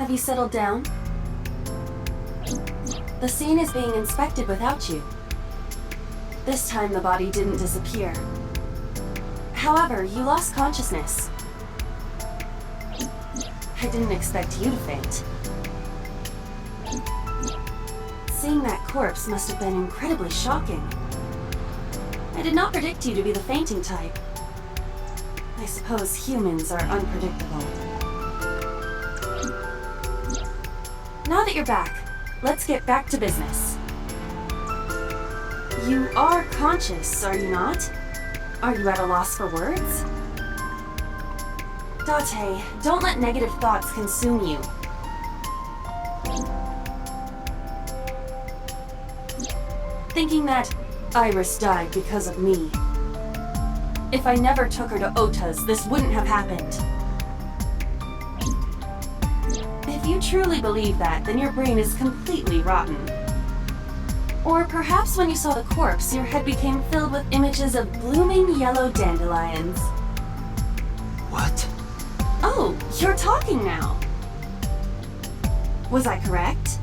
Have you settled down? The scene is being inspected without you. This time the body didn't disappear. However, you lost consciousness. I didn't expect you to faint. Seeing that corpse must have been incredibly shocking. I did not predict you to be the fainting type. I suppose humans are unpredictable. Now that you're back, let's get back to business. You are conscious, are you not? Are you at a loss for words? Date, don't let negative thoughts consume you. Thinking that Iris died because of me. If I never took her to Ota's, this wouldn't have happened. If you truly believe that, then your brain is completely rotten. Or perhaps when you saw the corpse, your head became filled with images of blooming yellow dandelions. What? Oh, you're talking now. Was I correct?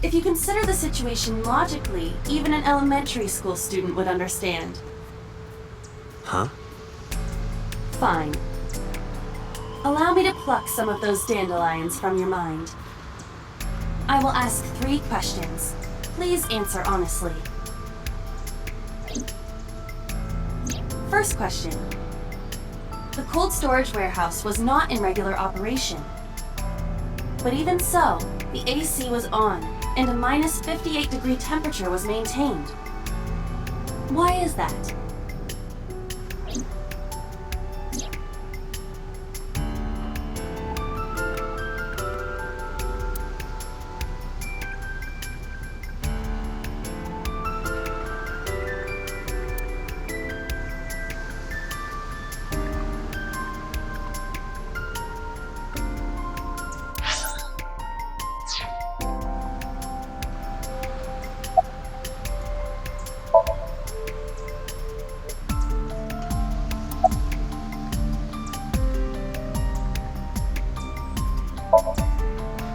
If you consider the situation logically, even an elementary school student would understand. Huh? Fine. Allow me to pluck some of those dandelions from your mind. I will ask 3 questions. Please answer honestly. First question. The cold storage warehouse was not in regular operation. But even so, the AC was on, and a minus 58-degree temperature was maintained. Why is that?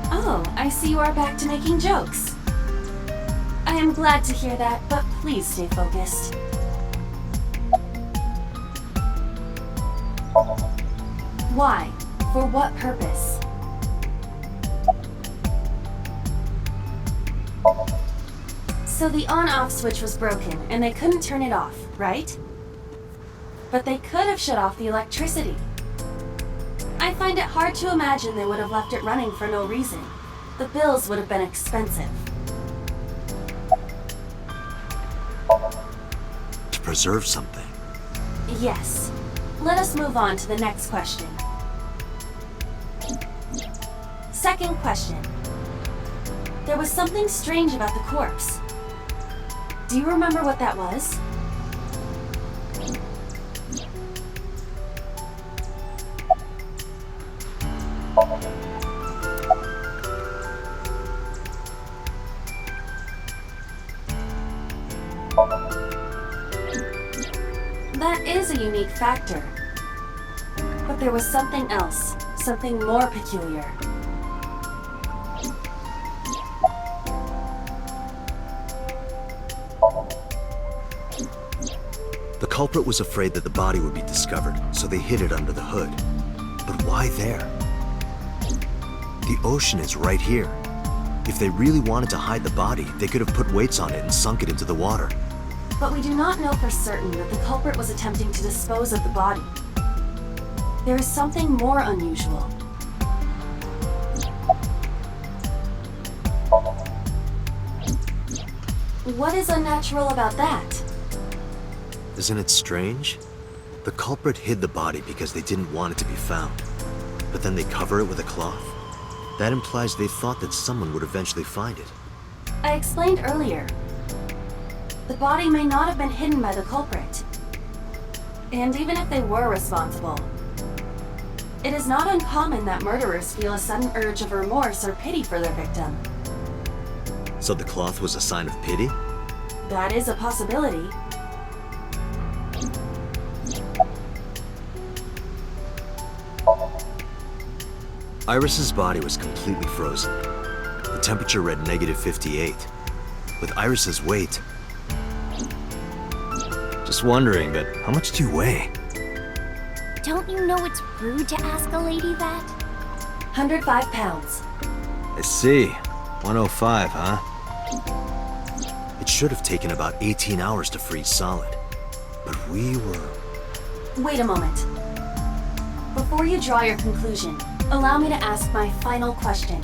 Oh, I see you are back to making jokes. I am glad to hear that, but please stay focused. Why? For what purpose? So the on-off switch was broken, and they couldn't turn it off, right? But they could have shut off the electricity. I find it hard to imagine they would have left it running for no reason. The bills would have been expensive. To preserve something. Yes. Let us move on to the next question. Second question. There was something strange about the corpse. Do you remember what that was? That is a unique factor. But there was something else, something more peculiar. The culprit was afraid that the body would be discovered, so they hid it under the hood. But why there? The ocean is right here. If they really wanted to hide the body, they could have put weights on it and sunk it into the water. But we do not know for certain that the culprit was attempting to dispose of the body. There is something more unusual. What is unnatural about that? Isn't it strange? The culprit hid the body because they didn't want it to be found. But then they cover it with a cloth? That implies they thought that someone would eventually find it. I explained earlier. The body may not have been hidden by the culprit. And even if they were responsible, it is not uncommon that murderers feel a sudden urge of remorse or pity for their victim. So the cloth was a sign of pity? That is a possibility. Iris's body was completely frozen. The temperature read -58. With Iris's weight... Just wondering, but how much do you weigh? Don't you know it's rude to ask a lady that? 105 pounds. I see. 105, huh? It should have taken about 18 hours to freeze solid. But we were... Wait a moment. Before you draw your conclusion, allow me to ask my final question.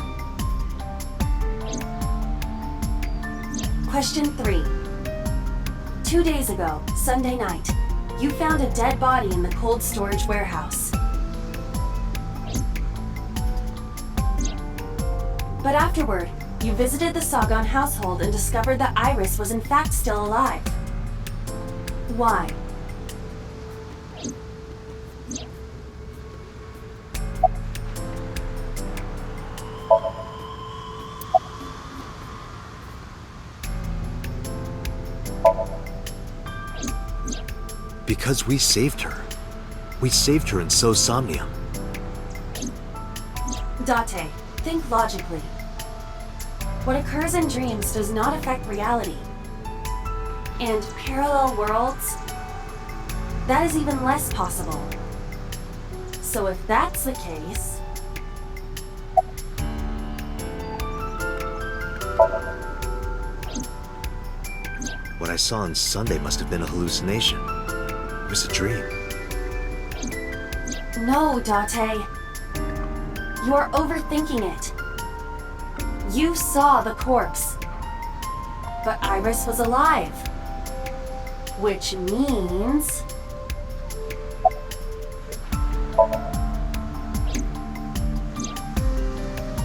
Question 3. 2 days ago, Sunday night, you found a dead body in the cold storage warehouse. But afterward, you visited the Sagan household and discovered that Iris was in fact still alive. Why? Because we saved her. We saved her in SOMNIUM. Date, think logically. What occurs in dreams does not affect reality. And parallel worlds? That is even less possible. So if that's the case... What I saw on Sunday must have been a hallucination. It was a dream. No, Date. You're overthinking it. You saw the corpse. But Iris was alive. Which means...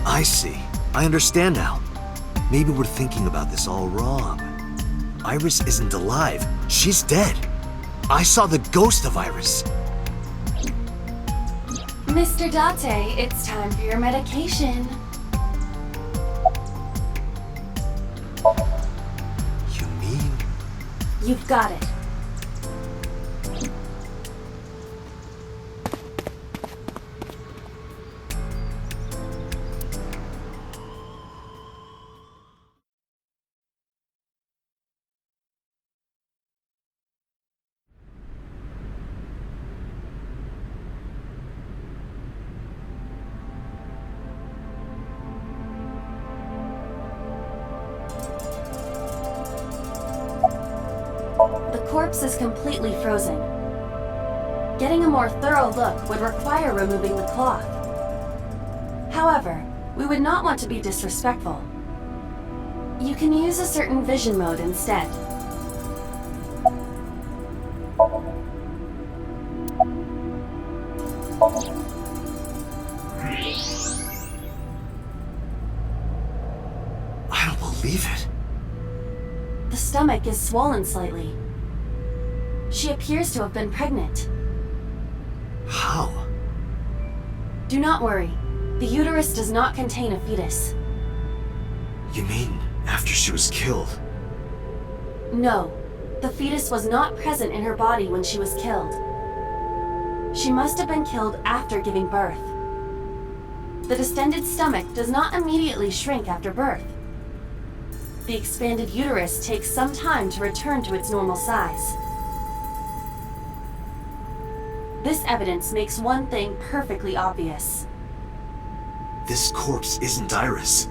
I see. I understand now. Maybe we're thinking about this all wrong. Iris isn't alive. She's dead. I saw the ghost of Iris. Mr. Date, it's time for your medication. You mean... You've got it. The corpse is completely frozen. Getting a more thorough look would require removing the cloth. However, we would not want to be disrespectful. You can use a certain vision mode instead. I don't believe it. The stomach is swollen slightly. She appears to have been pregnant. How? Do not worry. The uterus does not contain a fetus. You mean after she was killed? No, the fetus was not present in her body when she was killed. She must have been killed after giving birth. The distended stomach does not immediately shrink after birth. The expanded uterus takes some time to return to its normal size. This evidence makes one thing perfectly obvious. This corpse isn't Iris.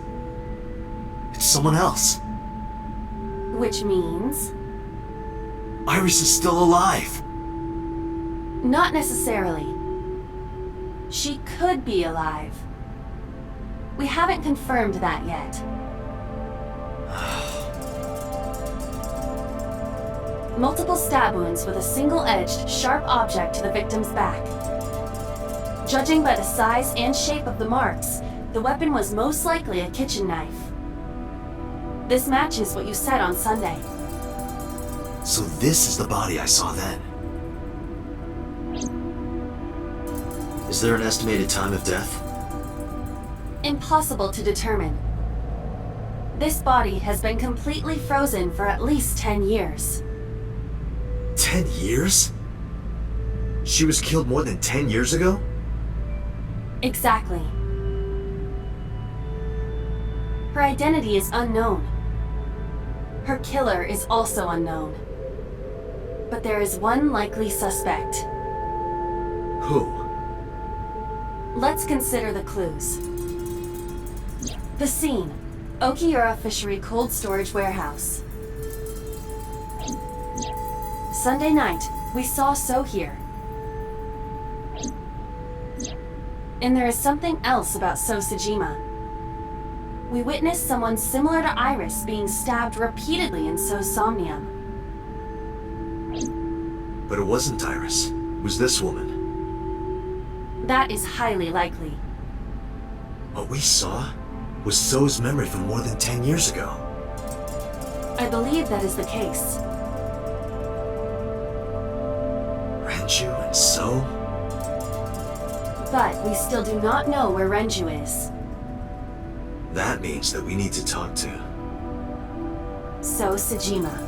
It's someone else. Which means... Iris is still alive. Not necessarily. She could be alive. We haven't confirmed that yet. Multiple stab wounds with a single-edged, sharp object to the victim's back. Judging by the size and shape of the marks, the weapon was most likely a kitchen knife. This matches what you said on Sunday. So this is the body I saw then. Is there an estimated time of death? Impossible to determine. This body has been completely frozen for at least 10 years. 10 years? She was killed more than 10 years ago? Exactly. Her identity is unknown. Her killer is also unknown. But there is one likely suspect. Who? Let's consider the clues. The scene, Okiura Fishery Cold Storage Warehouse. Sunday night, we saw So here. And there is something else about So Sejima. We witnessed someone similar to Iris being stabbed repeatedly in So's Somnium. But it wasn't Iris. It was this woman. That is highly likely. What we saw was So's memory from more than 10 years ago. I believe that is the case. Renju and So? But we still do not know where Renju is. That means that we need to talk to... So Sejima.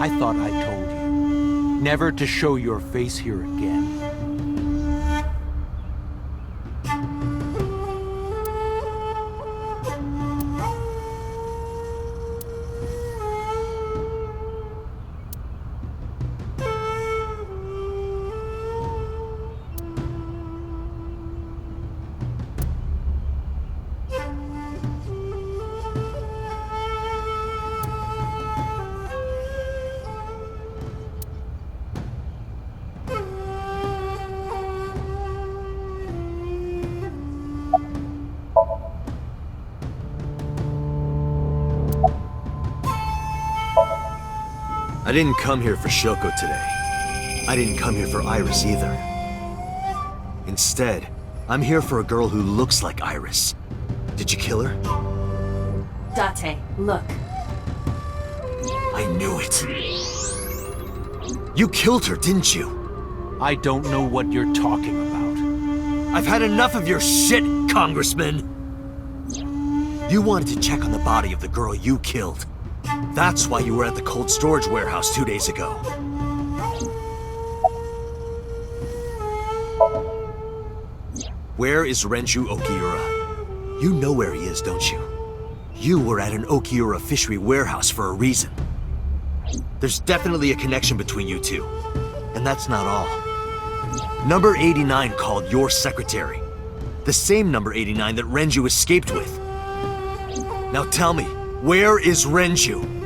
I thought I told you never to show your face here again. I didn't come here for Shoko today. I didn't come here for Iris either. Instead, I'm here for a girl who looks like Iris. Did you kill her? Date, look. I knew it. You killed her, didn't you? I don't know what you're talking about. I've had enough of your shit, Congressman! You wanted to check on the body of the girl you killed. That's why you were at the cold storage warehouse 2 days ago. Where is Renju Okiura? You know where he is, don't you? You were at an Okiura fishery warehouse for a reason. There's definitely a connection between you two. And that's not all. Number 89 called your secretary. The same number 89 that Renju escaped with. Now tell me, where is Renju?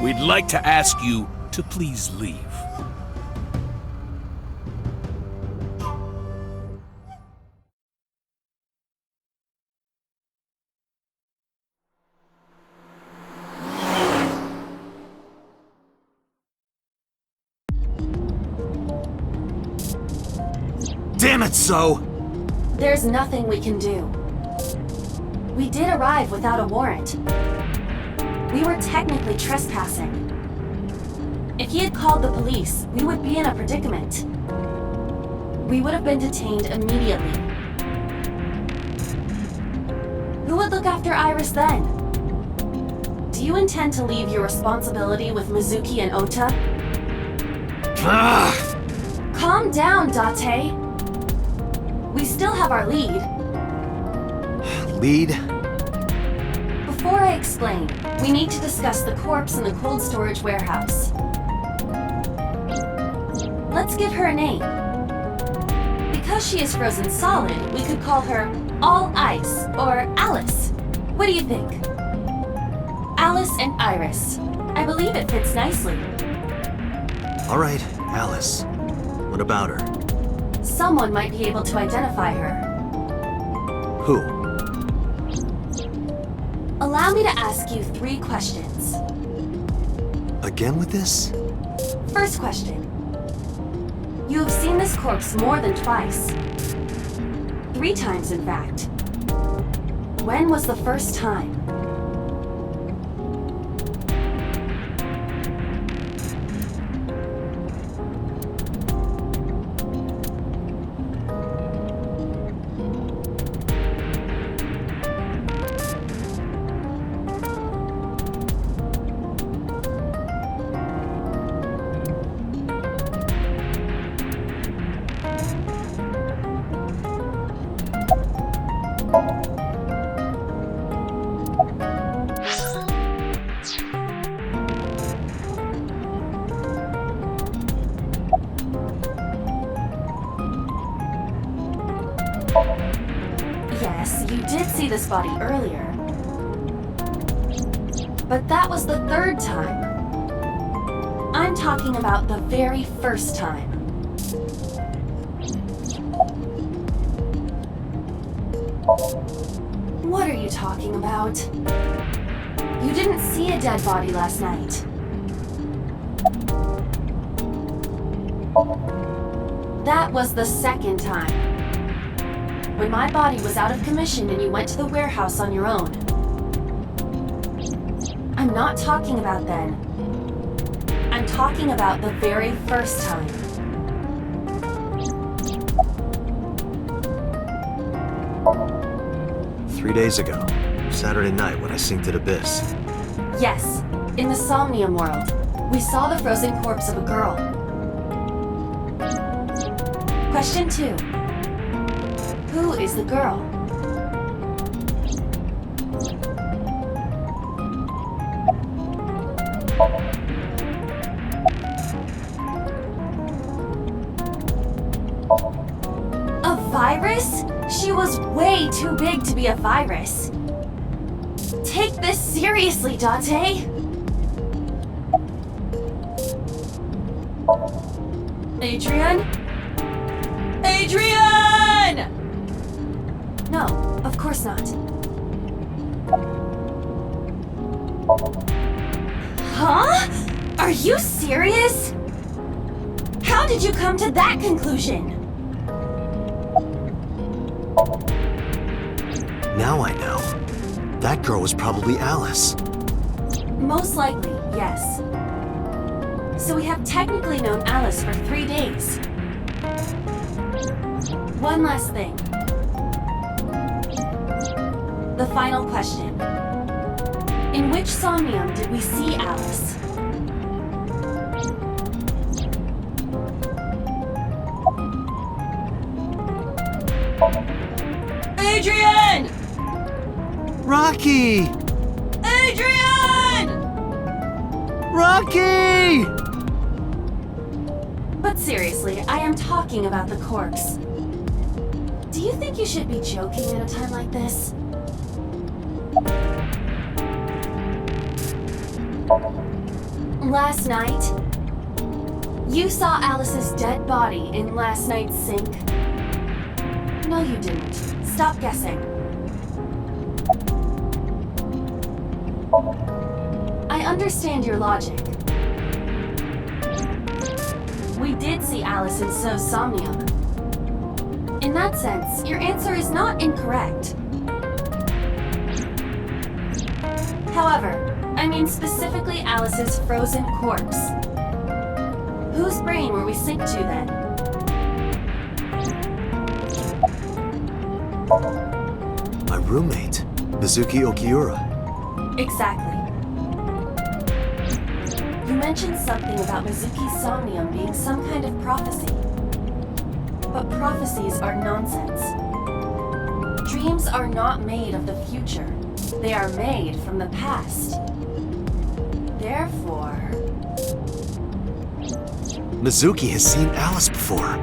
We'd like to ask you to please leave. Damn it, So! There's nothing we can do. We did arrive without a warrant. We were technically trespassing. If he had called the police, we would be in a predicament. We would have been detained immediately. Who would look after Iris then? Do Do you intend to leave your responsibility with Mizuki and Ota? Calm down, Date. We still have our lead. Lead? Before I explain, we need to discuss the corpse in the cold storage warehouse. Let's give her a name. Because she is frozen solid, we could call her All Ice or Alice. What do you think? Alice and Iris. I believe it fits nicely. All right, Alice. What about her? Someone might be able to identify her. Who? Allow me to ask you 3 questions. Again with this? First question. You have seen this corpse more than twice. 3 times, in fact. When was the first time? Yes, you did see this body earlier. But that was the 3rd time. I'm talking about the very first time. What are you talking about? You didn't see a dead body last night. That was the 2nd time. When my body was out of commission and you went to the warehouse on your own. I'm not talking about then. I'm talking about the very first time. Three days ago. Saturday night when I synced at Abyss. Yes, in the Somnium world, we saw the frozen corpse of a girl. Question 2. Who is the girl? A virus? She was way too big to be a virus. Take this seriously, Date. Adrian? Adrian! No, of course not. Huh? Are you serious? How did you come to that conclusion? Now I know. That girl was probably Alice. Most likely, yes. So we have technically known Alice for 3 days. One last thing. The final question. In which Somnium did we see Alice? Adrian! Rocky! Adrian! Rocky! But seriously, I am talking about the corpse. Do you think you should be joking at a time like this? Last night, you saw Alice's dead body in last night's sink. No, you didn't. Stop guessing. I understand your logic. We did see Alice in So's Somnium. In that sense, your answer is not incorrect. However, I mean specifically Alice's frozen corpse. Whose brain were we synced to then? My roommate, Mizuki Okiura. Exactly. You mentioned something about Mizuki's somnium being some kind of prophecy. But prophecies are nonsense. Dreams are not made of the future. They are made from the past. Therefore... Mizuki has seen Alice before.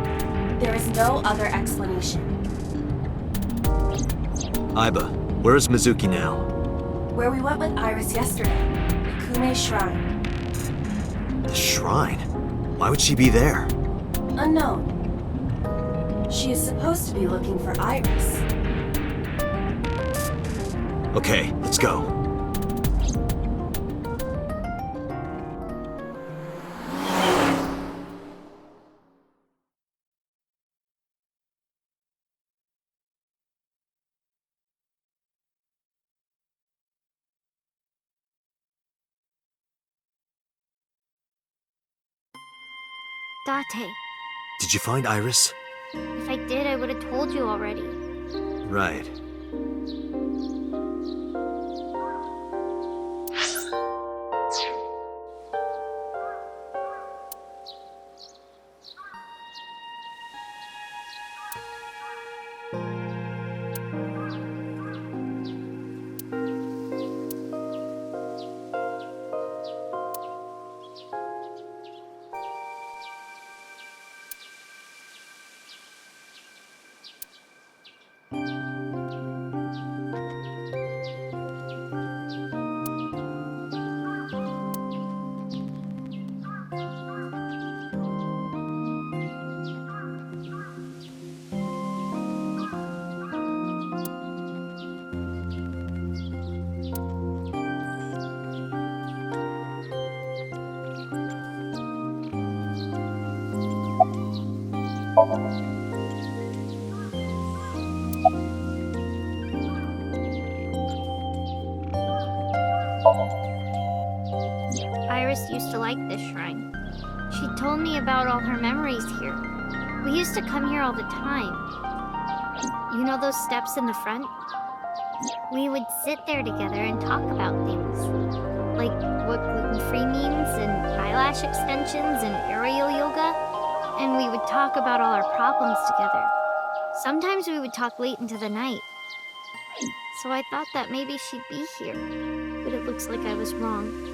there is no other explanation. Aiba, where is Mizuki now? Where we went with Iris yesterday, the Kume Shrine. The shrine? Why would she be there? Unknown. She is supposed to be looking for Iris. Okay, let's go. Date, Did you find Iris? if I did, I would have told you already. Right. Iris used to like this shrine. She told me about all her memories here. We used to come here all the time. You know those steps in the front? We would sit there together and talk about things. Like what gluten-free means, and eyelash extensions, and aerial yoga. And we would talk about all our problems together. Sometimes we would talk late into the night. So I thought that maybe she'd be here. But it looks like I was wrong.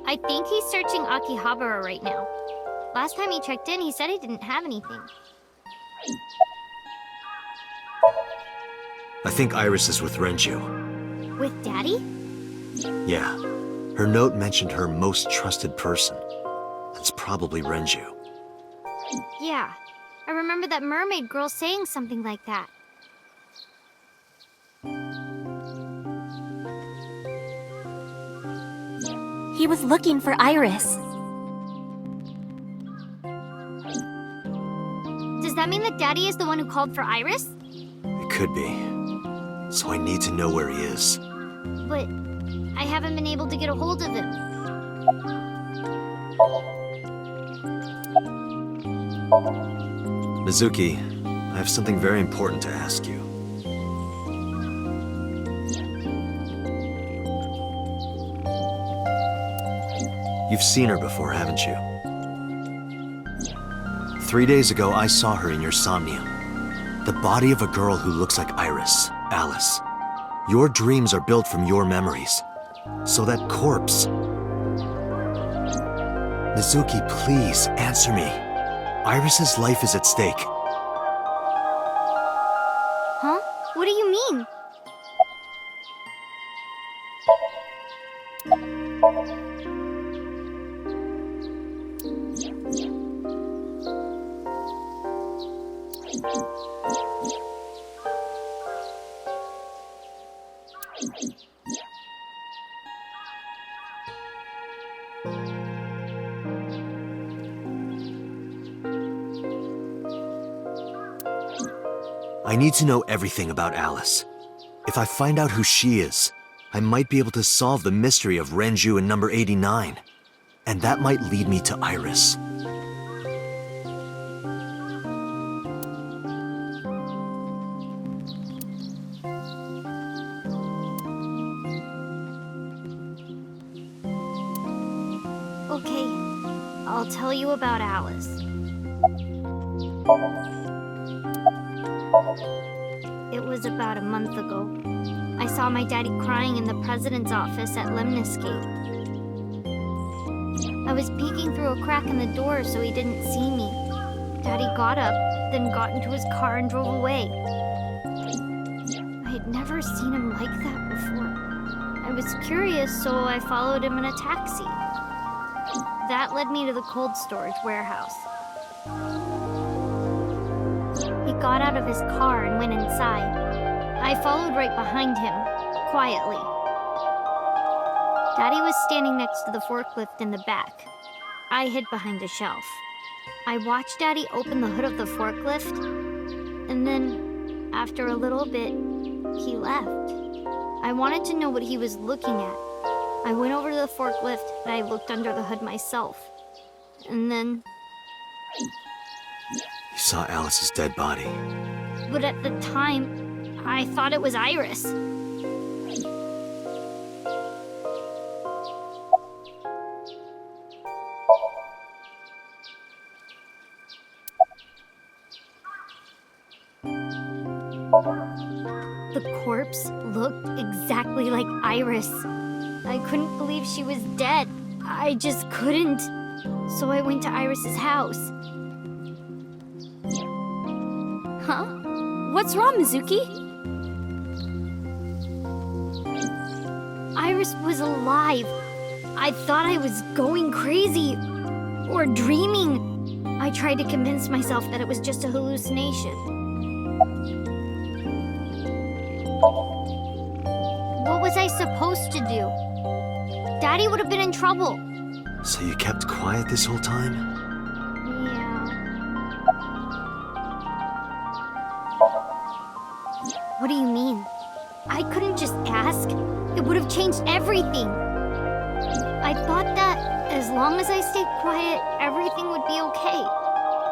I think he's searching Akihabara right now. Last time he checked in, he said he didn't have anything. I think Iris is with Renju. With Daddy? Yeah. Her note mentioned her most trusted person. That's probably Renju. Yeah. I remember that mermaid girl saying something like that. He was looking for Iris. Does that mean that Daddy is the one who called for Iris? It could be. So I need to know where he is. But I haven't been able to get a hold of him. Mizuki, I have something very important to ask you. You've seen her before, haven't you? 3 days ago, I saw her in your somnium. The body of a girl who looks like Iris, Alice. Your dreams are built from your memories. So that corpse... Mizuki, please, answer me. Iris's life is at stake. Huh? What do you mean? I need to know everything about Alice. If I find out who she is, I might be able to solve the mystery of Renju and number 89. And that might lead me to Iris. I'll tell you about Alice. It was about a month ago. I saw my daddy crying in the president's office at Lemniscate. I was peeking through a crack in the door so he didn't see me. Daddy got up, then got into his car and drove away. I had never seen him like that before. I was curious, so I followed him in a taxi. That led me to the cold storage warehouse. He got out of his car and went inside. I followed right behind him, quietly. Daddy was standing next to the forklift in the back. I hid behind a shelf. I watched Daddy open the hood of the forklift, and then, after a little bit, he left. I wanted to know what he was looking at. I went over to the forklift and I looked under the hood myself. And then... You saw Alice's dead body. But at the time, I thought it was Iris. The corpse looked exactly like Iris. I couldn't believe she was dead. I just couldn't. So I went to Iris's house. Huh? What's wrong, Mizuki? Iris was alive. I thought I was going crazy. Or dreaming. I tried to convince myself that it was just a hallucination. What was I supposed to do? Daddy would have been in trouble. So you kept quiet this whole time? Yeah. What do you mean? I couldn't just ask. It would have changed everything. I thought that as long as I stayed quiet, everything would be okay.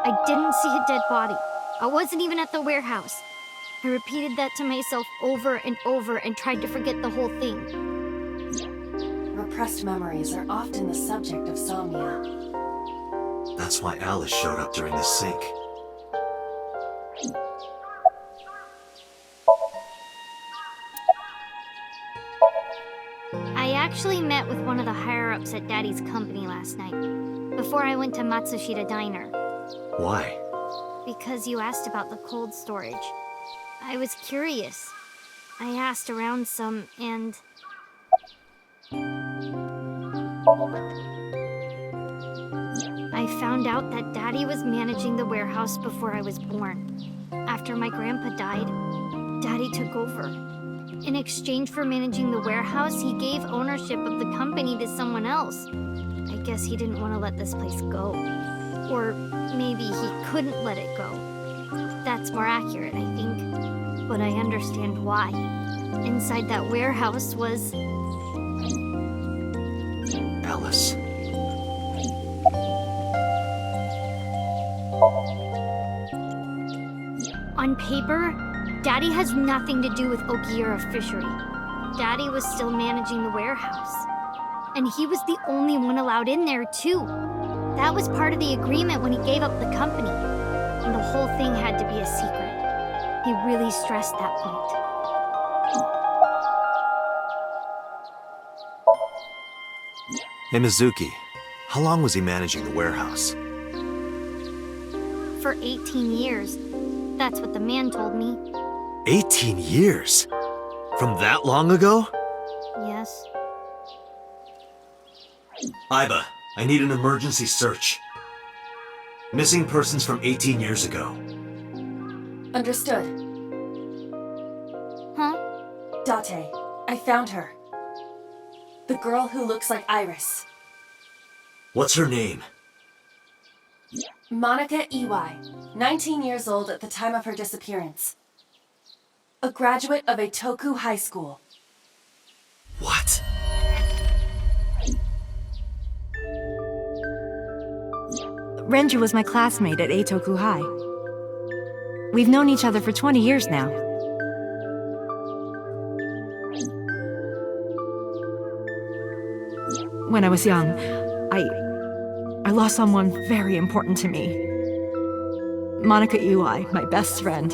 I didn't see a dead body. I wasn't even at the warehouse. I repeated that to myself over and over and tried to forget the whole thing. Repressed memories are often the subject of somnia. That's why Alice showed up during the sync. I actually met with one of the higher-ups at Daddy's company last night, before I went to Matsushita Diner. Why? Because you asked about the cold storage. I was curious. I asked around some, and... I found out that Daddy was managing the warehouse before I was born. After my grandpa died, Daddy took over. In exchange for managing the warehouse, he gave ownership of the company to someone else. I guess he didn't want to let this place go. Or maybe he couldn't let it go. That's more accurate, I think. But I understand why. Inside that warehouse was... Alice. On paper, Daddy has nothing to do with Ogiura Fishery. Daddy was still managing the warehouse. And he was the only one allowed in there, too. That was part of the agreement when he gave up the company. And the whole thing had to be a secret. He really stressed that point. Hey, Mizuki. How long was he managing the warehouse? For 18 years. That's what the man told me. 18 years? From that long ago? Yes. Iba, I need an emergency search. Missing persons from 18 years ago. Understood. Huh? Date, I found her. The girl who looks like Iris. What's her name? Monica Iwai, 19 years old at the time of her disappearance. A graduate of Eitoku High School. What? Renju was my classmate at Eitoku High. We've known each other for 20 years now. When I was young, I I lost someone very important to me. Monica Iwai, my best friend.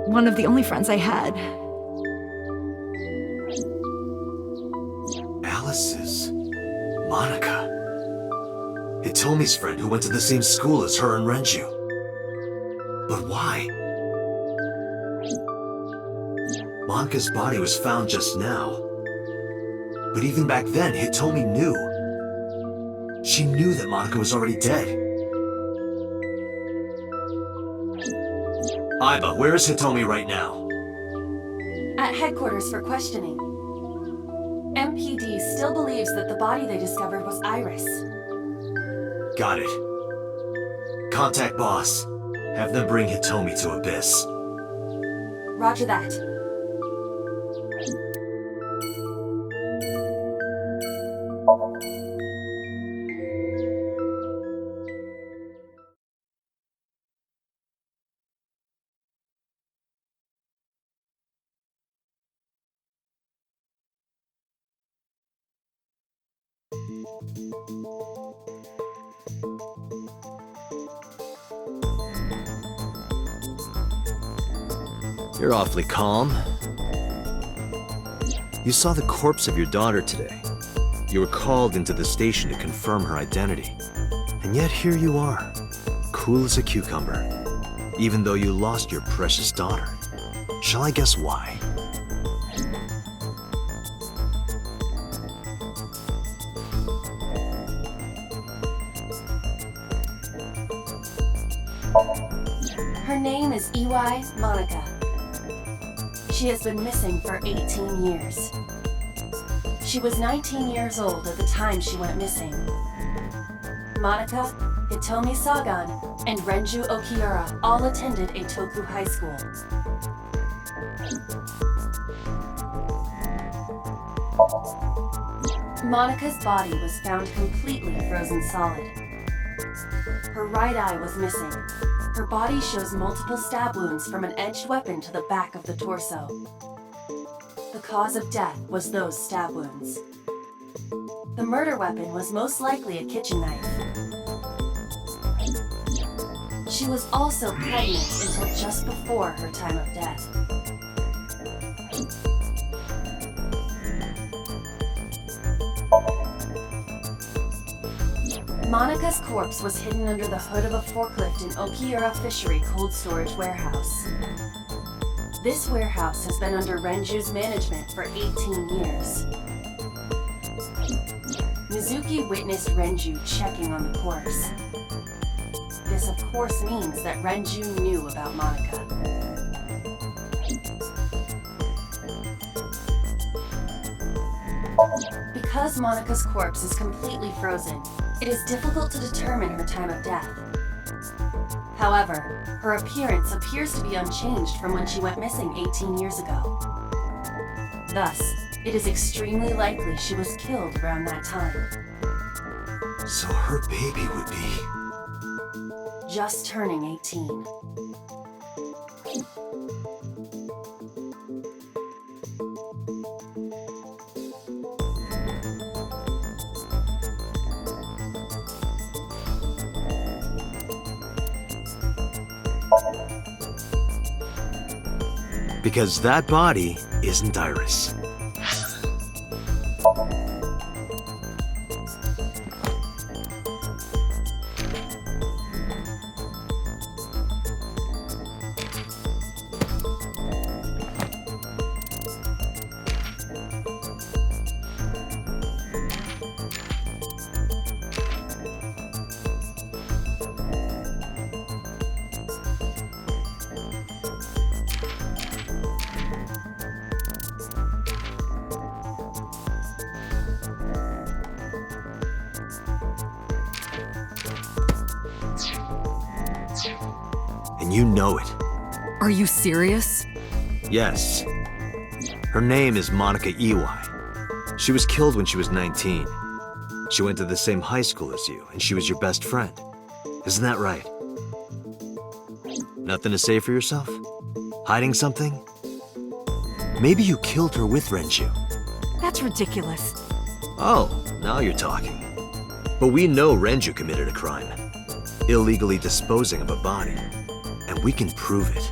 One of the only friends I had. Alice's Monica. Hitomi's friend who went to the same school as her and Renju. But why? Monica's body was found just now. But even back then, Hitomi knew. She knew that Monica was already dead. Aiba, where is Hitomi right now? At headquarters for questioning. MPD still believes that the body they discovered was Iris. Got it. Contact boss. Have them bring Hitomi to Abyss. Roger that. You're awfully calm. You saw the corpse of your daughter today. You were called into the station to confirm her identity. And yet here you are, cool as a cucumber, even though you lost your precious daughter. Shall I guess why? Her name is Iwai Monica. She has been missing for 18 years. She was 19 years old at the time she went missing. Monica, Hitomi Sagan, and Renju Okiura all attended Eitoku High School. Monica's body was found completely frozen solid. Her right eye was missing. Her body shows multiple stab wounds from an edged weapon to the back of the torso. The cause of death was those stab wounds. The murder weapon was most likely a kitchen knife. She was also pregnant until just before her time of death. Monica's corpse was hidden under the hood of a forklift in Okiura Fishery cold storage warehouse. This warehouse has been under Renju's management for 18 years. Mizuki witnessed Renju checking on the corpse. This of course means that Renju knew about Monica. Because Monica's corpse is completely frozen, it is difficult to determine her time of death. However, her appearance appears to be unchanged from when she went missing 18 years ago. Thus, it is extremely likely she was killed around that time. So her baby would be... Just turning 18. Because that body isn't Iris. And you know it. Are you serious? Yes. Her name is Monica Iwai. She was killed when she was 19. She went to the same high school as you, and she was your best friend. Isn't that right? Nothing to say for yourself? Hiding something? Maybe you killed her with Renju. That's ridiculous. Oh, now you're talking. But we know Renju committed a crime, illegally disposing of a body, and we can prove it.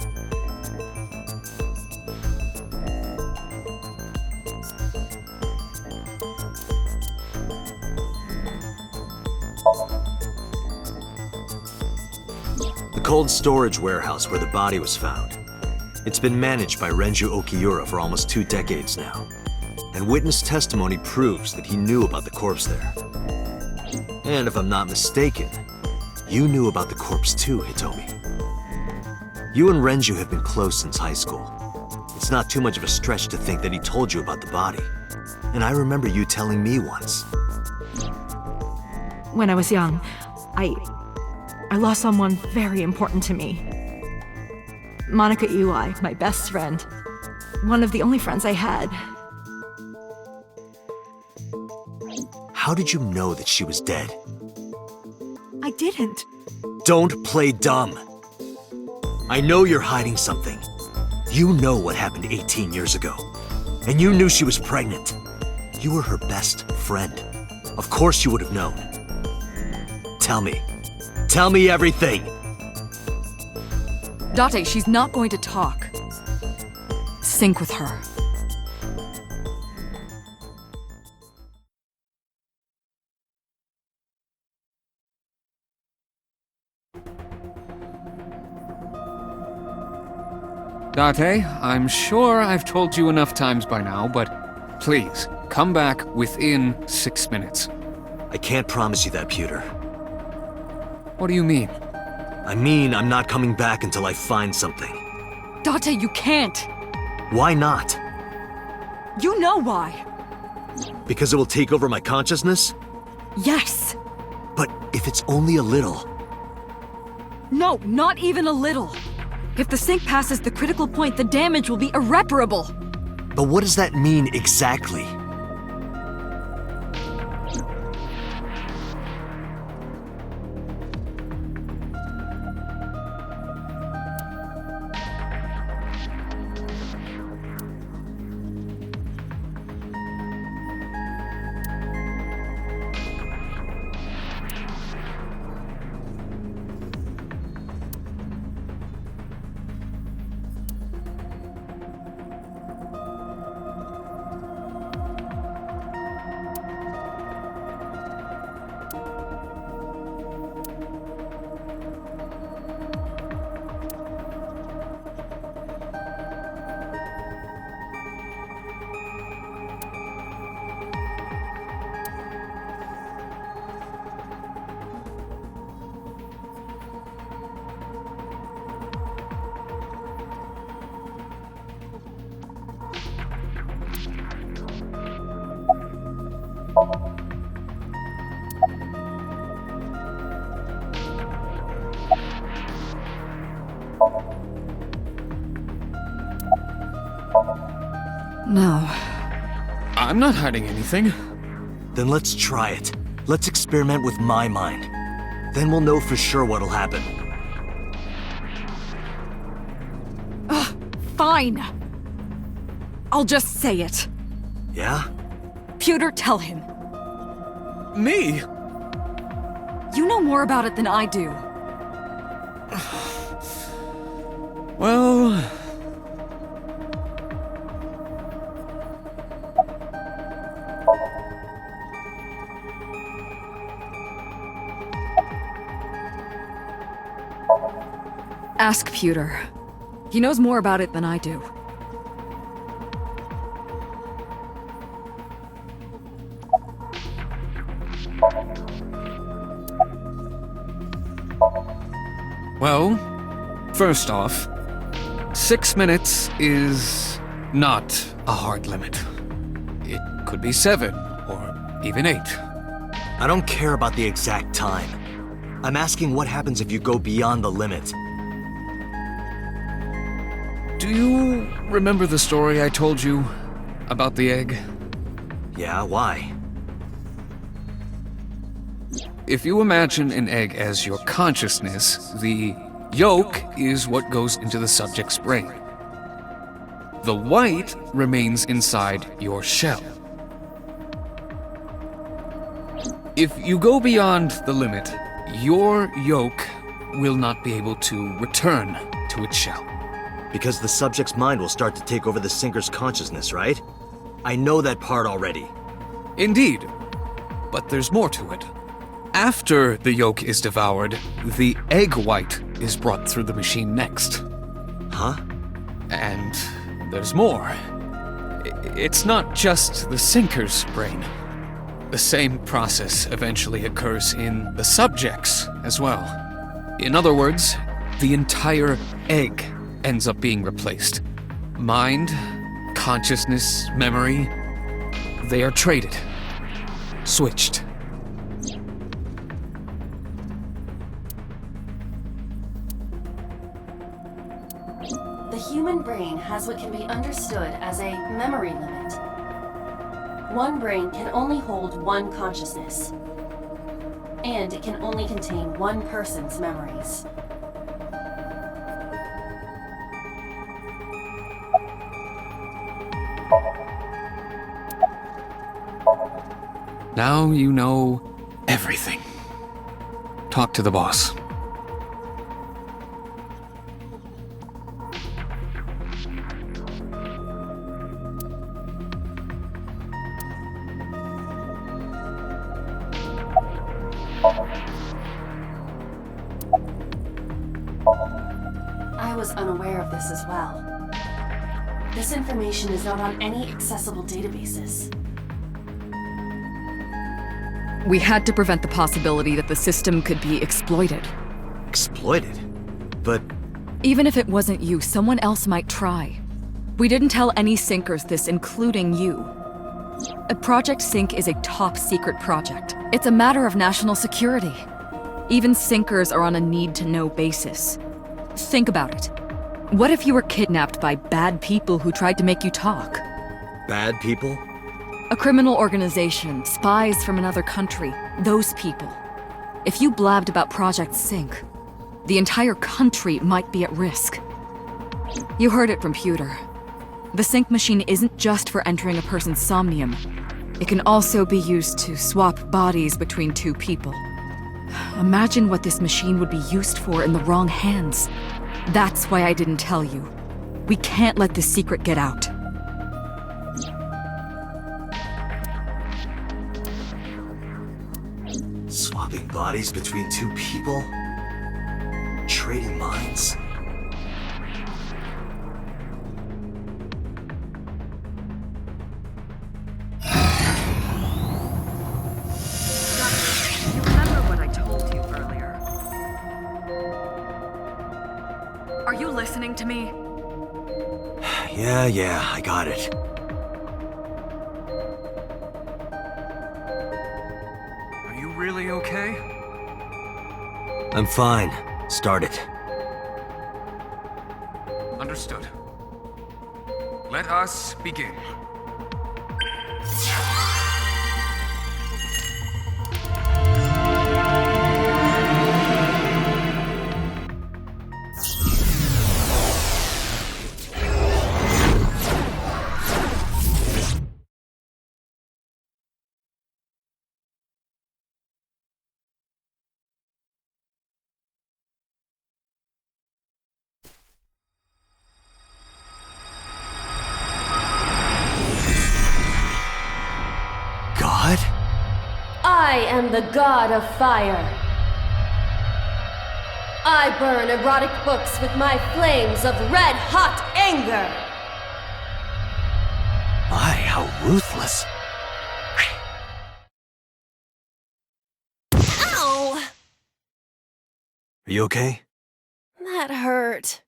The cold storage warehouse where the body was found. It's been managed by Renju Okiura for almost 2 decades now, and witness testimony proves that he knew about the corpse there. And if I'm not mistaken, you knew about the corpse too, Hitomi. You and Renju have been close since high school. It's not too much of a stretch to think that he told you about the body. And I remember you telling me once. When I was young, I lost someone very important to me. Monica UI, my best friend. One of the only friends I had. How did you know that she was dead? I didn't. Don't play dumb. I know you're hiding something. You know what happened 18 years ago. And you knew she was pregnant. You were her best friend. Of course you would have known. Tell me. Tell me everything! Date, she's not going to talk. Sync with her. Date, I'm sure I've told you enough times by now, but please, come back within 6 minutes. I can't promise you that, Pewter. What do you mean? I mean, I'm not coming back until I find something. Date, you can't. Why not? You know why. Because it will take over my consciousness? Yes. But if it's only a little... No, not even a little. If the sync passes the critical point, the damage will be irreparable. But what does that mean exactly? No. I'm not hiding anything. Then let's try it. Let's experiment with my mind. Then we'll know for sure what'll happen. Fine. I'll just say it. Yeah? Pewter, tell him. Me? You know more about it than I do. Well... Ask Pewter. He knows more about it than I do. Well, first off, 6 minutes is not a hard limit. It could be 7, or even 8. I don't care about the exact time. I'm asking what happens if you go beyond the limit. Do you remember the story I told you about the egg? Yeah, why? If you imagine an egg as your consciousness, the yolk is what goes into the subject's brain. The white remains inside your shell. If you go beyond the limit, your yoke will not be able to return to its shell. Because the subject's mind will start to take over the sinker's consciousness, right? I know that part already. Indeed. But there's more to it. After the yolk is devoured, the egg white is brought through the machine next. Huh? And there's more. It's not just the sinker's brain. The same process eventually occurs in the subject's as well. In other words, the entire egg ends up being replaced. Mind, consciousness, memory, they are traded. Switched. The human brain has what can be understood as a memory limit. One brain can only hold one consciousness, and it can only contain one person's memories. Now you know everything. Talk to the boss. I was unaware of this as well. This information is not on any accessible databases. We had to prevent the possibility that the system could be exploited. Exploited? But Even if it wasn't you, someone else might try. We didn't tell any sinkers this, including you. Project Sync is a top-secret project. It's a matter of national security. Even sinkers are on a need-to-know basis. Think about it. What if you were kidnapped by bad people who tried to make you talk? bad people? A criminal organization, spies from another country, those people. If you blabbed about Project Sync, the entire country might be at risk. You heard it from Pewter. The sync machine isn't just for entering a person's somnium. It can also be used to swap bodies between two people. Imagine what this machine would be used for in the wrong hands. That's why I didn't tell you. We can't let this secret get out. Swapping bodies between two people? Trading minds? You remember what I told you earlier? Are you listening to me? Yeah, I got it. Are you really okay? I'm fine. Start it. Understood. Let us begin. God? I am the god of fire. I burn erotic books with my flames of red-hot anger. My, how ruthless. Ow! Are you okay? That hurt.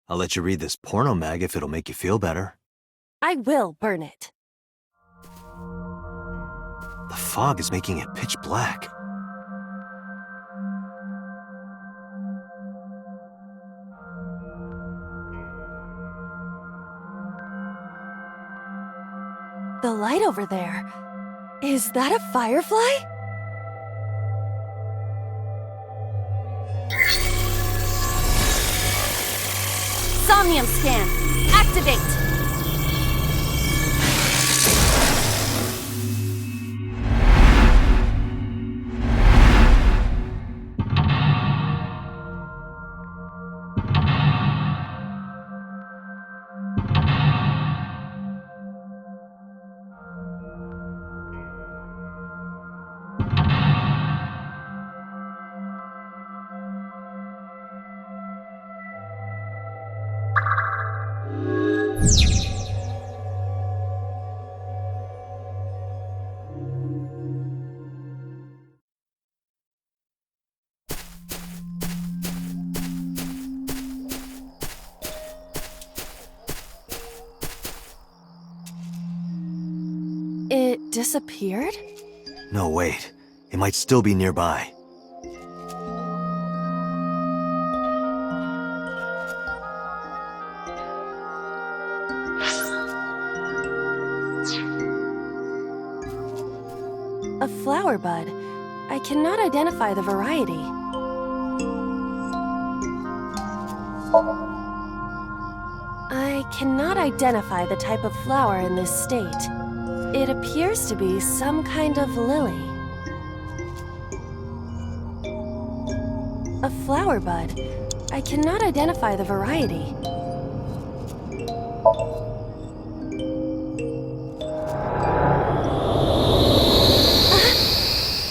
I'll let you read this porno mag if it'll make you feel better. I will burn it. The fog is making it pitch black. The light over there. Is that a firefly? Somnium scan. Activate. It disappeared? No, wait. It might still be nearby. A flower bud. I cannot identify the variety. I cannot identify the type of flower in this state. It appears to be some kind of lily. A flower bud. I cannot identify the variety.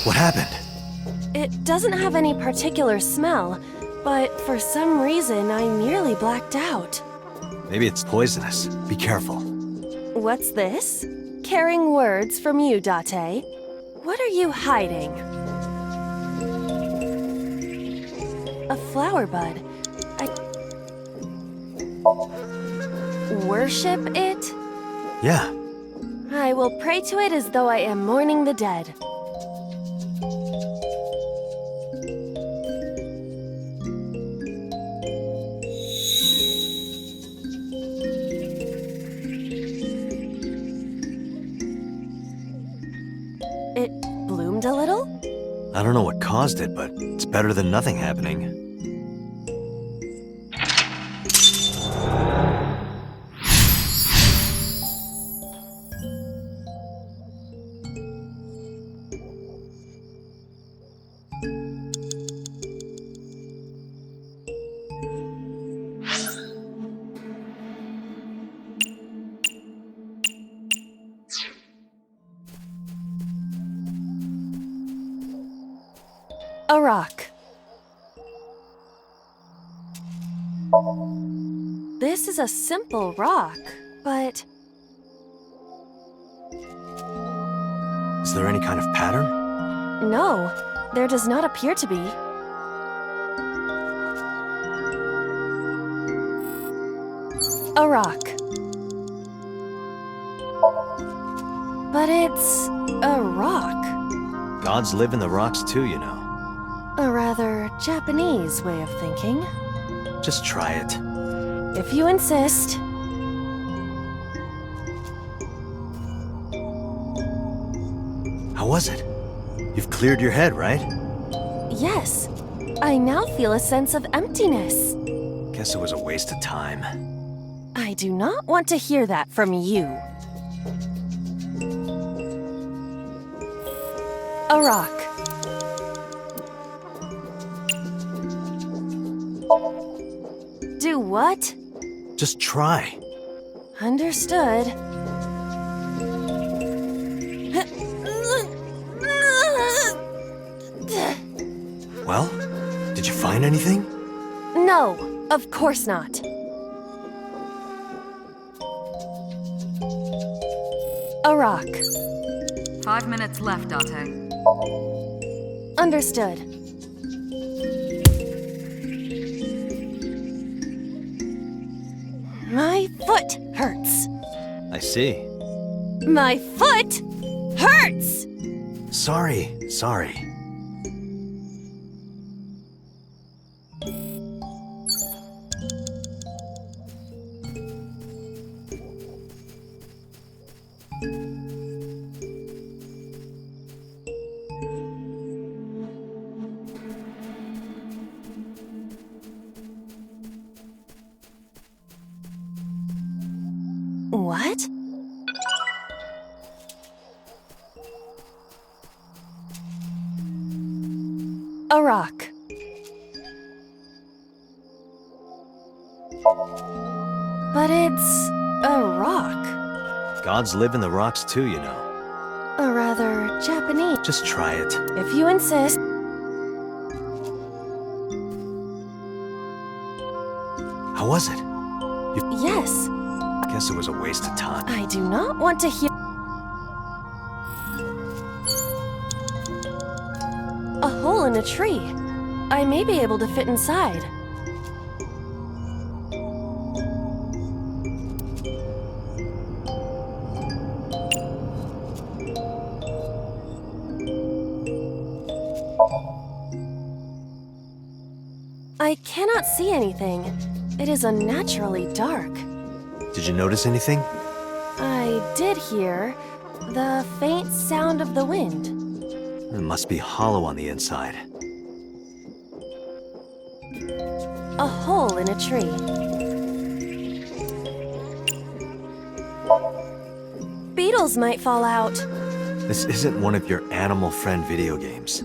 What happened? It doesn't have any particular smell, but for some reason I nearly blacked out. Maybe it's poisonous. Be careful. What's this? Caring words from you, JustAI. What are you hiding? A flower bud. Worship it? Yeah. I will pray to it as though I am mourning the dead. It bloomed a little? I don't know what caused it, but it's better than nothing happening. A rock. This is a simple rock, but Is there any kind of pattern? no, there does not appear to be. A rock. But it's a rock. Gods live in the rocks too, you know. A rather Japanese way of thinking. Just try it. If you insist. How was it? You've cleared your head, right? Yes, I now feel a sense of emptiness. Guess it was a waste of time. I do not want to hear that from you. A rock. Do what? Just try. Understood. Well, did you find anything? No, of course not. A rock. 5 minutes left, JustAI. Understood. My foot hurts. I see. My foot hurts! Sorry. What? A rock. But it's a rock. Gods live in the rocks too, you know. A rather Japanese. Just try it. If you insist. How was it? Yes, Guess it was a waste of time. I do not want to hear. A hole in a tree. I may be able to fit inside. cannot see anything. It is unnaturally dark. Did you notice anything? I did hear the faint sound of the wind. It must be hollow on the inside. A hole in a tree. Beetles might fall out. This isn't one of your animal friend video games.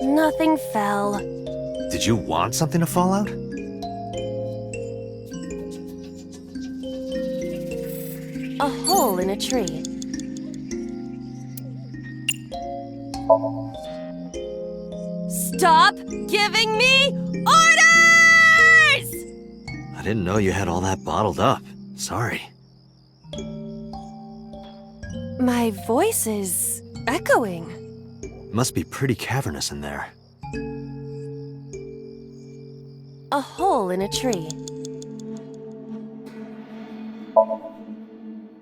Nothing fell. Did you want something to fall out? A hole in a tree. Stop giving me orders! I didn't know you had all that bottled up. Sorry. My voice is echoing. Must be pretty cavernous in there. A hole in a tree.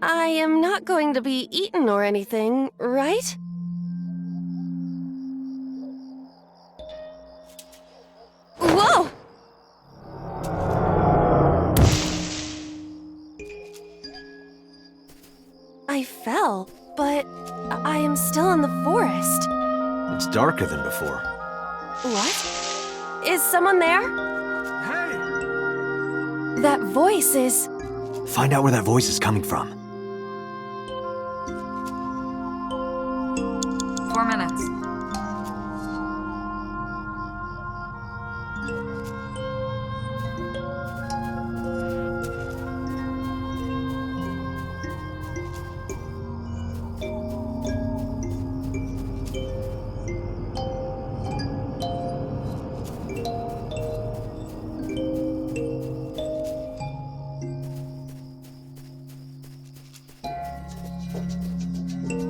I am not going to be eaten or anything, right? Whoa! I fell, but I am still in the forest. It's darker than before. What? Is someone there? Hey! That voice is... Find out where that voice is coming from. 4 minutes.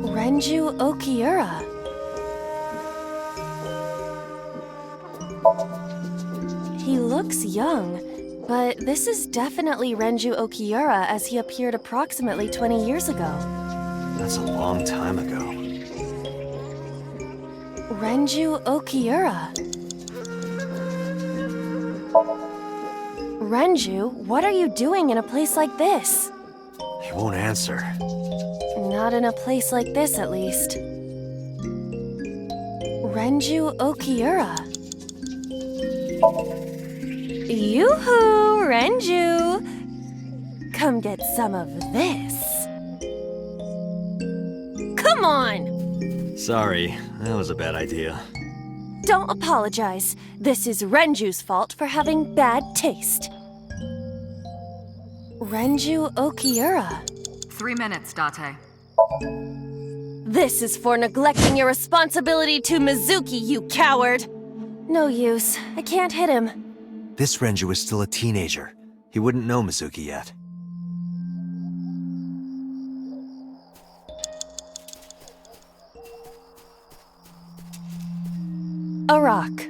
Renju Okiura. He looks young, but this is definitely Renju Okiura as he appeared approximately 20 years ago. That's a long time ago. Renju Okiura. Renju, what are you doing in a place like this? He won't answer. Not in a place like this, at least. Renju Okiura. Yoo-hoo, Renju! Come get some of this. Come on! Sorry, that was a bad idea. Don't apologize. This is Renju's fault for having bad taste. Renju Okiura. 3 minutes, Date. This is for neglecting your responsibility to Mizuki, you coward! No use. I can't hit him. This Renju is still a teenager. He wouldn't know Mizuki yet. A rock.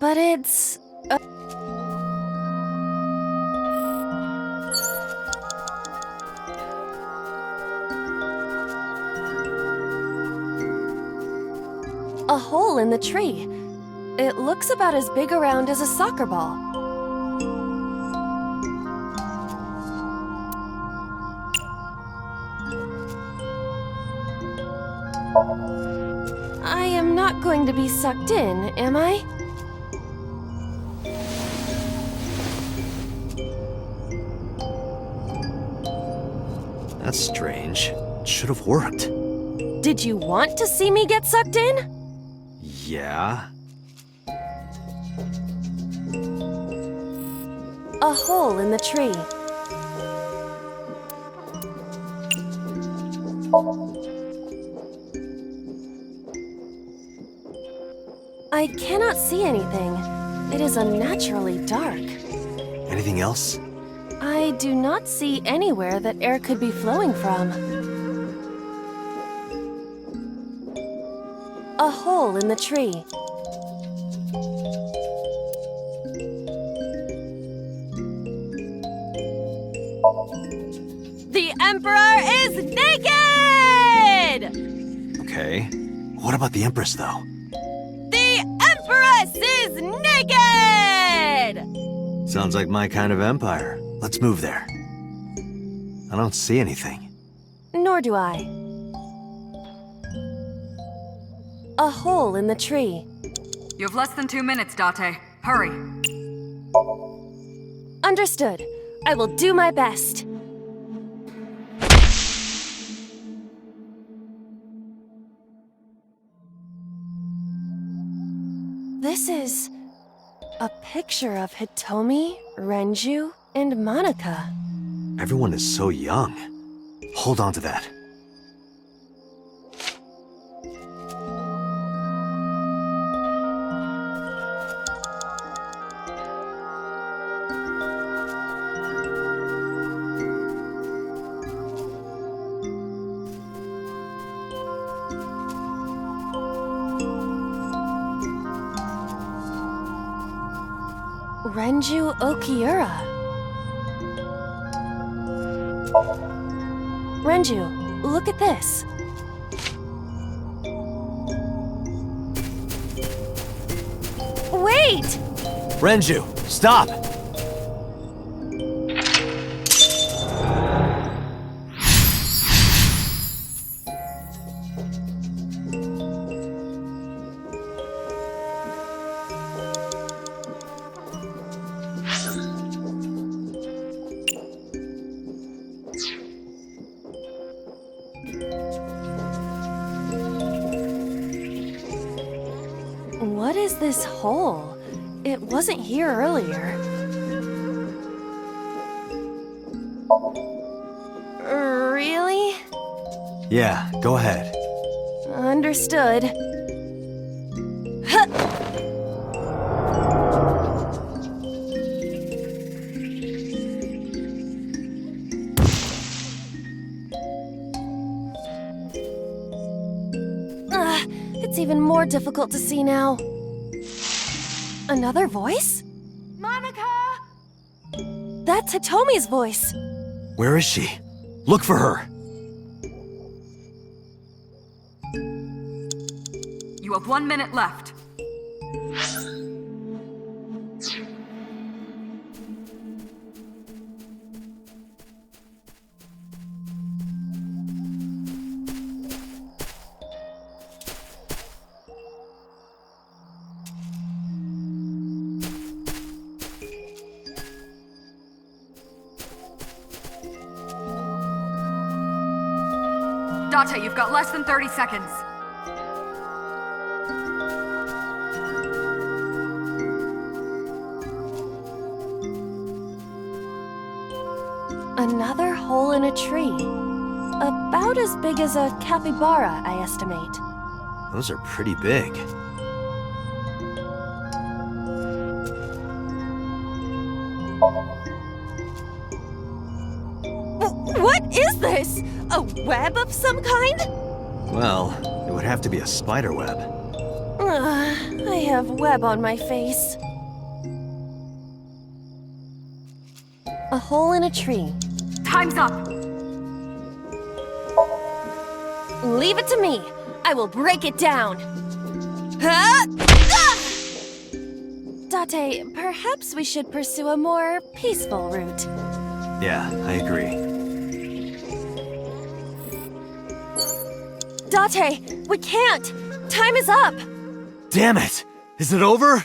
But it's... a hole in the tree. It looks about as big around as a soccer ball. I am not going to be sucked in, am I? That's strange. It should have worked. Did you want to see me get sucked in? Yeah? A hole in the tree. I cannot see anything. It is unnaturally dark. Anything else? I do not see anywhere that air could be flowing from. A hole in the tree. The Emperor is naked! Okay. What about the Empress, though? The Empress is naked! Sounds like my kind of empire. Let's move there. I don't see anything. Nor do I. A hole in the tree. You have less than 2 minutes, Date. Hurry. Understood. I will do my best. This is a picture of Hitomi, Renju, and Monika. Everyone is so young. Hold on to that. Renju Okiura. Renju, look at this. Wait! Renju, stop! What is this hole? It wasn't here earlier. Really? Yeah, go ahead. Understood. Huh. It's even more difficult to see now. Another voice? Monika! That's Hitomi's voice. Where is she? Look for her. You have 1 minute left. Date, you've got less than 30 seconds. Another hole in a tree. About as big as a capybara, I estimate. Those are pretty big. What is this? A web of some kind? Well, it would have to be a spider web. I have web on my face. A hole in a tree. Time's up! Leave it to me. I will break it down. Huh? Ah! Date, perhaps we should pursue a more peaceful route. Yeah, I agree. Date, we can't! Time is up! Damn it! Is it over?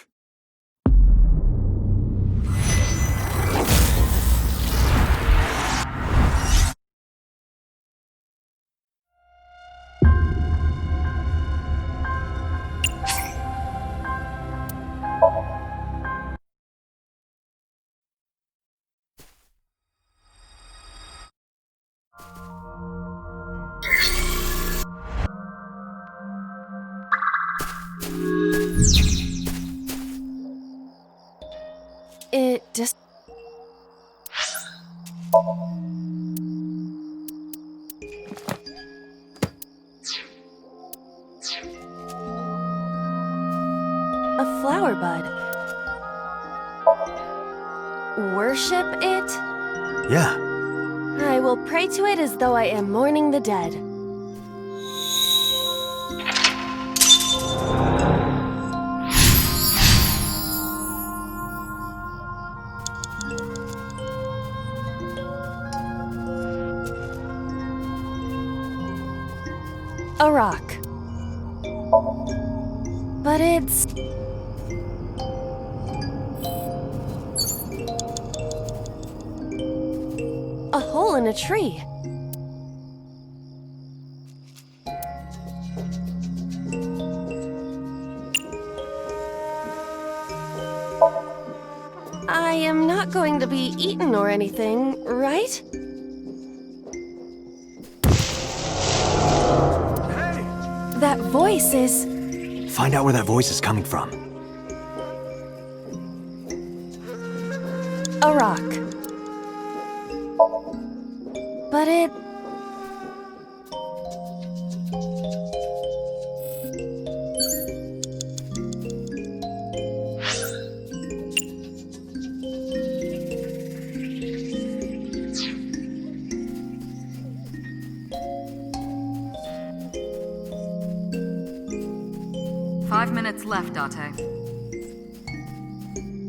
It just... A flower bud. Worship it? Yeah. I will pray to it as though I am mourning the dead. A rock. But it's... a hole in a tree. I am not going to be eaten or anything, right? That voice is... Find out where that voice is coming from. a rock. But it... Five minutes left, Date.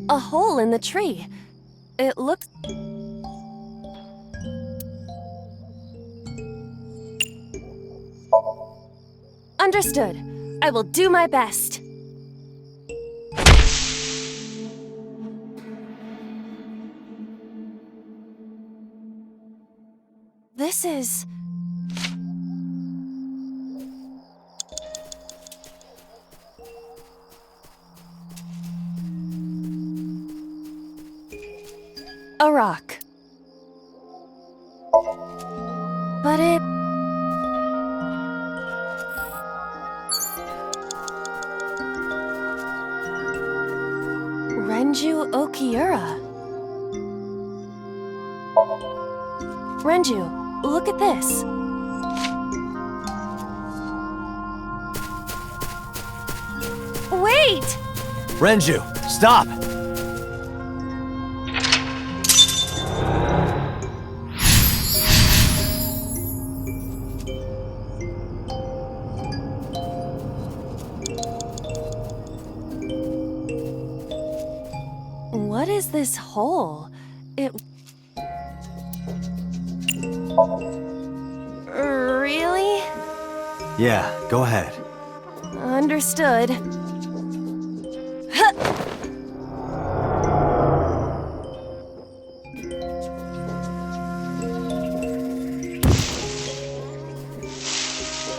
a hole in the tree. It looks... Understood. I will do my best. This is... a rock. But it... Renju Okiura. Renju, look at this. Wait! Renju, stop! What is this hole? It... Really? Yeah, go ahead. Understood. Huh.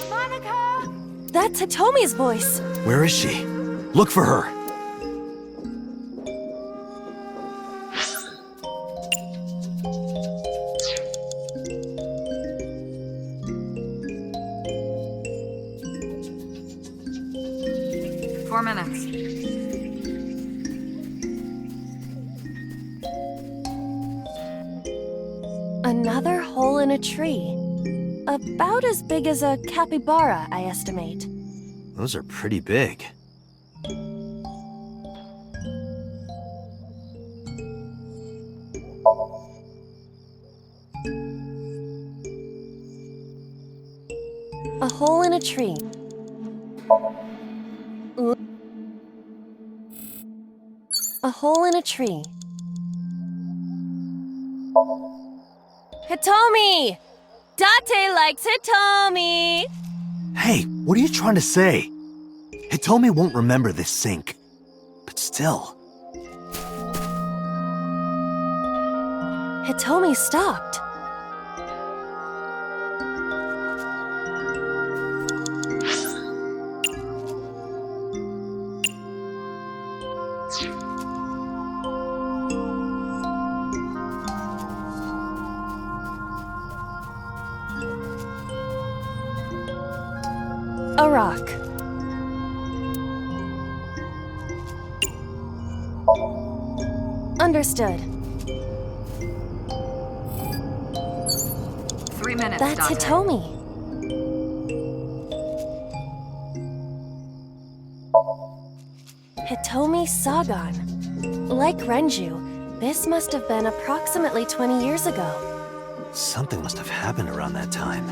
Monica! That's Hitomi's voice. Where is she? Look for her. Another hole in a tree. About as big as a capybara, I estimate. Those are pretty big. A hole in a tree. A hole in a tree. Hitomi! Date likes Hitomi! Hey, what are you trying to say? Hitomi won't remember this sink. But still. Hitomi stopped. A rock. Understood. 3 minutes, That's Date. Hitomi. Hitomi Sagan. Like Renju, this must have been approximately 20 years ago. Something must have happened around that time.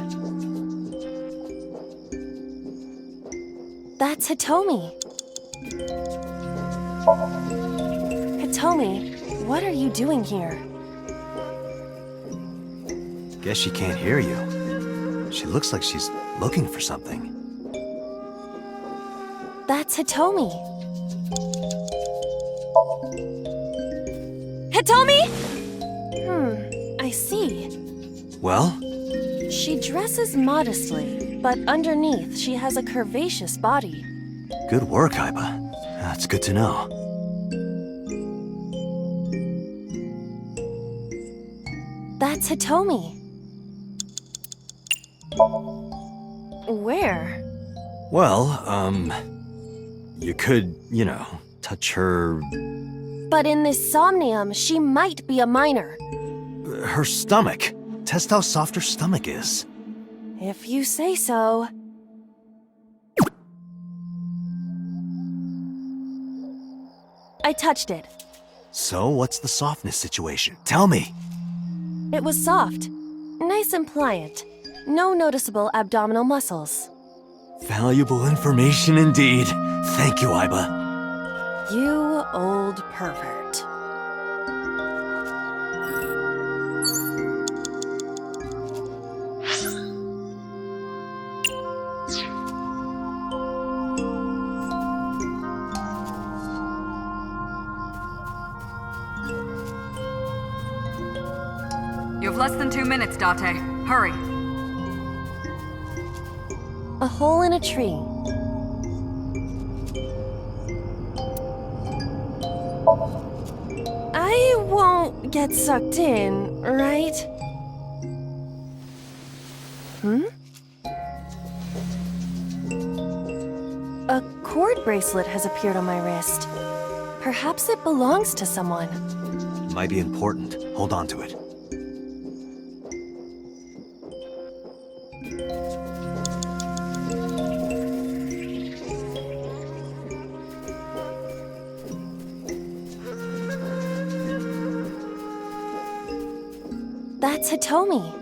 That's Hitomi. Hitomi, what are you doing here? Guess she can't hear you. She looks like she's looking for something. That's Hitomi. Hitomi? I see. Well? She dresses modestly, but underneath she has a curvaceous body. Good work, Aiba. That's good to know. That's Hitomi. Where? Well, you could, touch her... But in this somnium, she might be a minor. her stomach. Test how soft her stomach is. If you say so. I touched it. So, what's the softness situation? Tell me. It was soft. Nice and pliant. No noticeable abdominal muscles. Valuable information indeed. Thank you, Aiba. You old pervert. You have less than 2 minutes, Date. Hurry. A hole in a tree. I won't get sucked in, right? A cord bracelet has appeared on my wrist. Perhaps it belongs to someone. Might be important. Hold on to it. That's Hitomi.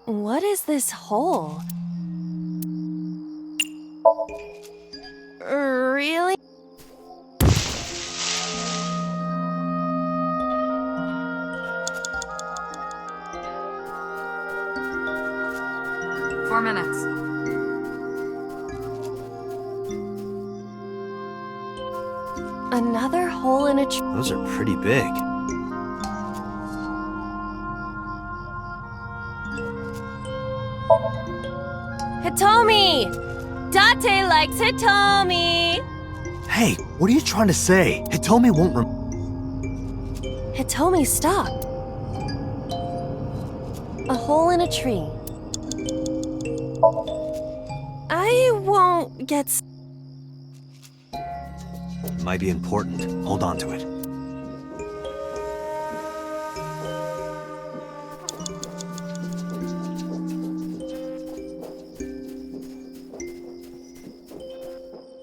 What is this hole? Really? Four minutes. Another hole in a tree. Those are pretty big. Hitomi! Date likes Hitomi! Hey, what are you trying to say? Hitomi won't Hitomi, stop. A hole in a tree. I won't get... Might be important. Hold on to it.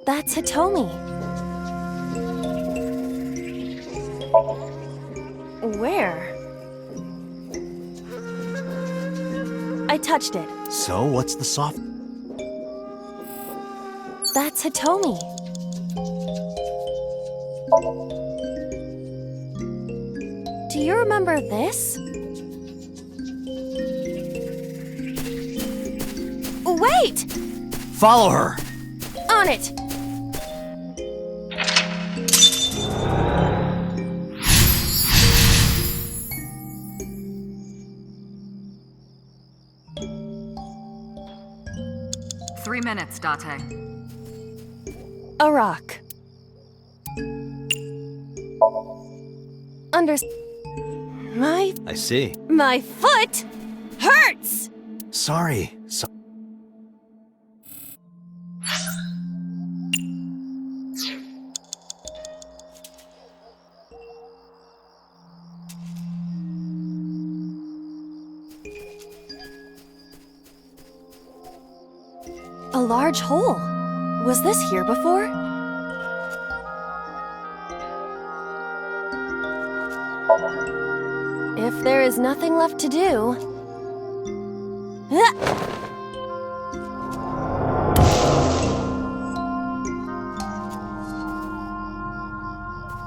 That's Hitomi. Where? I touched it. So, what's the soft... That's Hitomi. Do you remember this? Wait! Follow her! On it! 3 minutes, Date. A rock. I see. My foot hurts! Sorry. A large hole. Was this here before? If there is nothing left to do...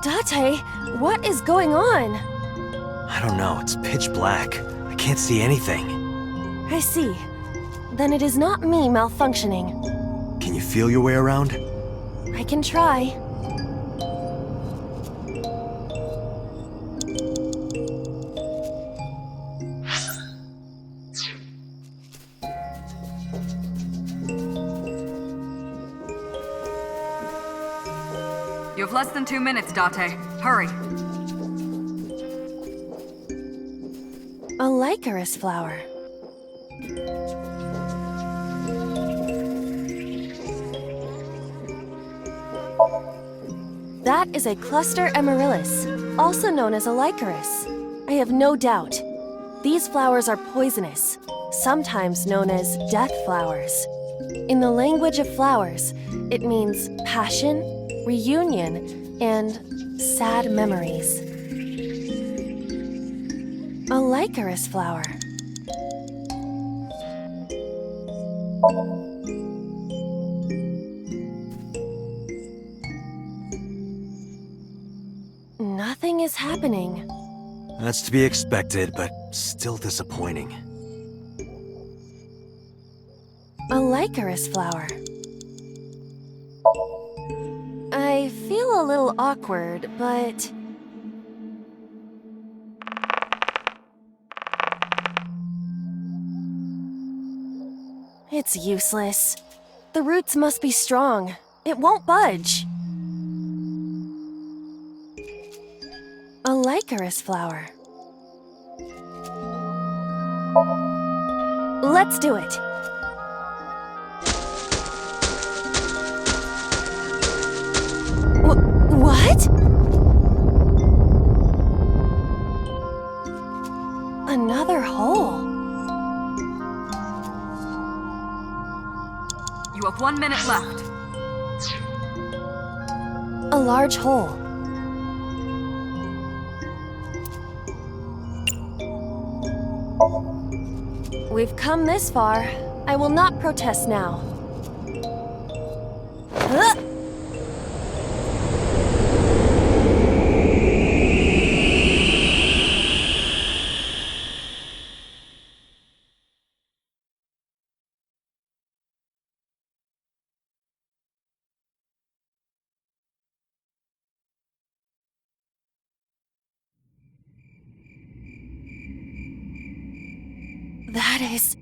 JustAI, what is going on? I don't know, it's pitch black. I can't see anything. I see. Then it is not me malfunctioning. Can you feel your way around? I can try. You have less than 2 minutes, JustAI. Hurry. A licorice flower. That is a cluster amaryllis, also known as a licorice. I have no doubt. These flowers are poisonous, sometimes known as death flowers. In the language of flowers, it means passion, reunion, and sad memories. A licorice flower. Nothing is happening. That's to be expected, but still disappointing. A licorice flower. I feel a little awkward, but... It's useless. The roots must be strong. It won't budge. A licorice flower. Let's do it. What? Another hole. You have 1 minute left. A large hole. We've come this far. I will not protest now. That is